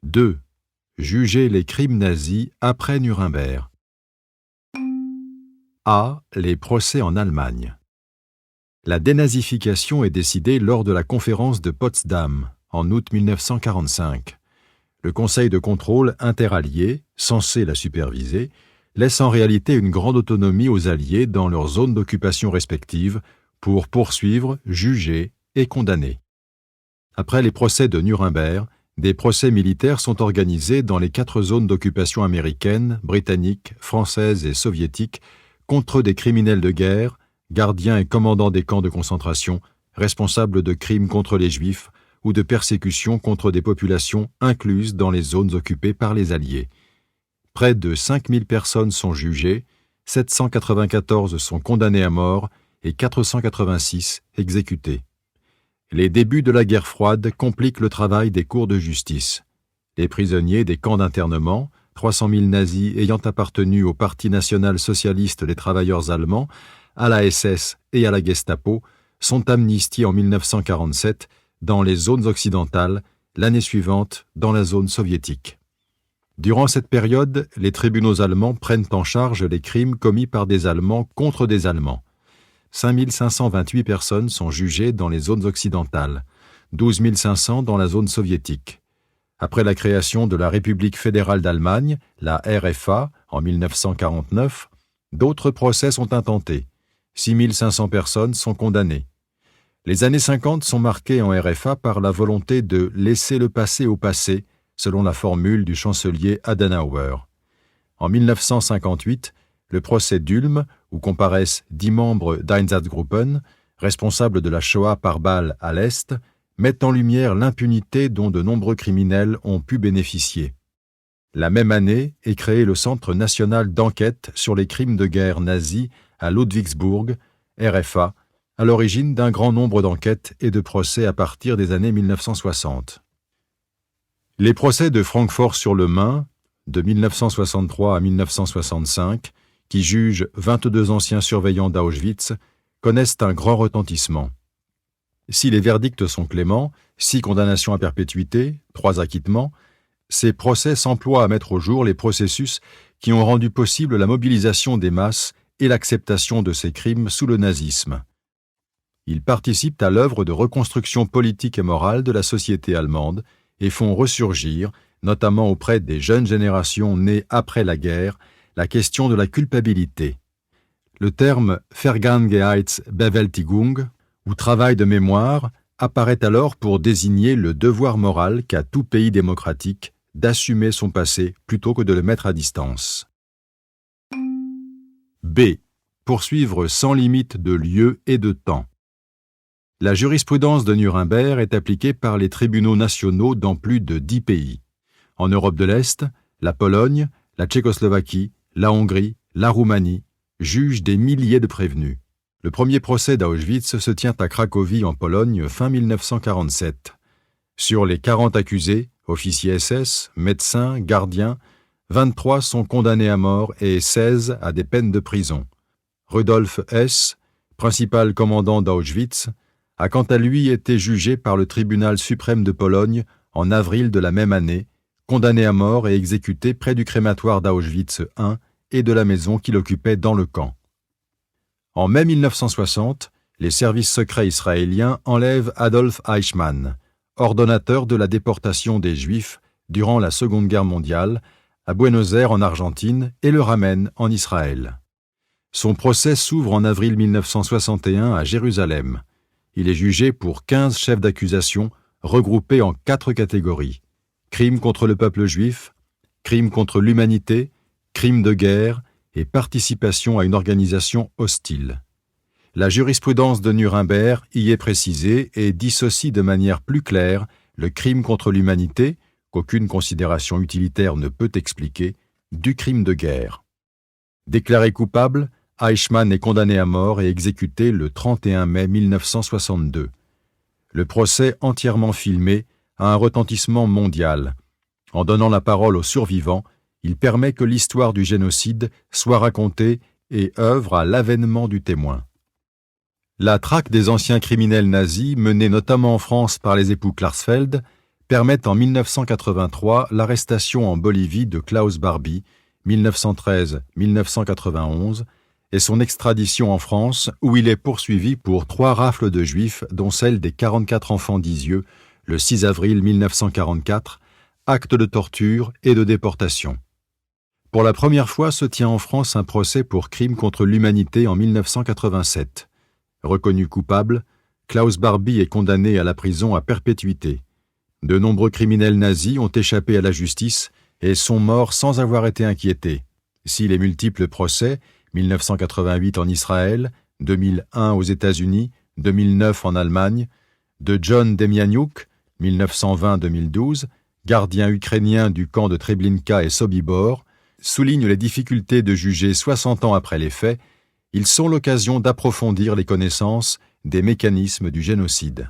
2. Juger les crimes nazis après Nuremberg. A. Les procès en Allemagne. La dénazification est décidée lors de la conférence de Potsdam, en août 1945. Le Conseil de contrôle interallié, censé la superviser, laisse en réalité une grande autonomie aux Alliés dans leurs zones d'occupation respectives pour poursuivre, juger et condamner. Après les procès de Nuremberg, des procès militaires sont organisés dans les 4 zones d'occupation américaines, britanniques, françaises et soviétiques contre des criminels de guerre, gardiens et commandants des camps de concentration, responsables de crimes contre les Juifs ou de persécutions contre des populations incluses dans les zones occupées par les Alliés. Près de 5000 personnes sont jugées, 794 sont condamnées à mort et 486 exécutées. Les débuts de la guerre froide compliquent le travail des cours de justice. Les prisonniers des camps d'internement, 300 000 nazis ayant appartenu au Parti national-socialiste des travailleurs allemands, à la SS et à la Gestapo, sont amnistiés en 1947 dans les zones occidentales, l'année suivante dans la zone soviétique. Durant cette période, les tribunaux allemands prennent en charge les crimes commis par des Allemands contre des Allemands. 5 528 personnes sont jugées dans les zones occidentales, 12 500 dans la zone soviétique. Après la création de la République fédérale d'Allemagne, la RFA, en 1949, d'autres procès sont intentés. 6 500 personnes sont condamnées. Les années 50 sont marquées en RFA par la volonté de « laisser le passé au passé », selon la formule du chancelier Adenauer. En 1958, le procès d'Ulm, où comparaissent 10 membres d'Einsatzgruppen, responsables de la Shoah par balles à l'Est, met en lumière l'impunité dont de nombreux criminels ont pu bénéficier. La même année est créé le Centre national d'enquête sur les crimes de guerre nazis à Ludwigsburg, RFA, à l'origine d'un grand nombre d'enquêtes et de procès à partir des années 1960. Les procès de Francfort-sur-le-Main, de 1963 à 1965, qui jugent 22 anciens surveillants d'Auschwitz, connaissent un grand retentissement. Si les verdicts sont cléments, 6 condamnations à perpétuité, 3 acquittements, ces procès s'emploient à mettre au jour les processus qui ont rendu possible la mobilisation des masses et l'acceptation de ces crimes sous le nazisme. Ils participent à l'œuvre de reconstruction politique et morale de la société allemande et font ressurgir, notamment auprès des jeunes générations nées après la guerre, la question de la culpabilité. Le terme Vergangenheitsbewältigung, ou travail de mémoire, apparaît alors pour désigner le devoir moral qu'a tout pays démocratique d'assumer son passé plutôt que de le mettre à distance. B. Poursuivre sans limite de lieu et de temps. La jurisprudence de Nuremberg est appliquée par les tribunaux nationaux dans plus de 10 pays. En Europe de l'Est, la Pologne, la Tchécoslovaquie, la Hongrie, la Roumanie jugent des milliers de prévenus. Le premier procès d'Auschwitz se tient à Cracovie en Pologne fin 1947. Sur les 40 accusés, officiers SS, médecins, gardiens, 23 sont condamnés à mort et 16 à des peines de prison. Rudolf Hess, principal commandant d'Auschwitz, a quant à lui été jugé par le tribunal suprême de Pologne en avril de la même année, condamné à mort et exécuté près du crématoire d'Auschwitz I et de la maison qu'il occupait dans le camp. En mai 1960, les services secrets israéliens enlèvent Adolf Eichmann, ordonnateur de la déportation des Juifs durant la Seconde Guerre mondiale, à Buenos Aires en Argentine et le ramènent en Israël. Son procès s'ouvre en avril 1961 à Jérusalem. Il est jugé pour 15 chefs d'accusation regroupés en 4 catégories. Crimes contre le peuple juif, crimes contre l'humanité, crimes de guerre et participation à une organisation hostile. La jurisprudence de Nuremberg y est précisée et dissocie de manière plus claire le crime contre l'humanité, qu'aucune considération utilitaire ne peut expliquer, du crime de guerre. Déclaré coupable, Eichmann est condamné à mort et exécuté le 31 mai 1962. Le procès entièrement filmé a un retentissement mondial. En donnant la parole aux survivants, il permet que l'histoire du génocide soit racontée et œuvre à l'avènement du témoin. La traque des anciens criminels nazis, menée notamment en France par les époux Klarsfeld, permettent en 1983 l'arrestation en Bolivie de Klaus Barbie, 1913-1991, et son extradition en France, où il est poursuivi pour 3 rafles de juifs, dont celle des 44 enfants d'Isieux, le 6 avril 1944, acte de torture et de déportation. Pour la première fois se tient en France un procès pour crime contre l'humanité en 1987. Reconnu coupable, Klaus Barbie est condamné à la prison à perpétuité. De nombreux criminels nazis ont échappé à la justice et sont morts sans avoir été inquiétés. Si les multiples procès, 1988 en Israël, 2001 aux États-Unis, 2009 en Allemagne, de John Demjanjuk, 1920-2012, gardien ukrainien du camp de Treblinka et Sobibor, soulignent les difficultés de juger 60 ans après les faits, ils sont l'occasion d'approfondir les connaissances des mécanismes du génocide.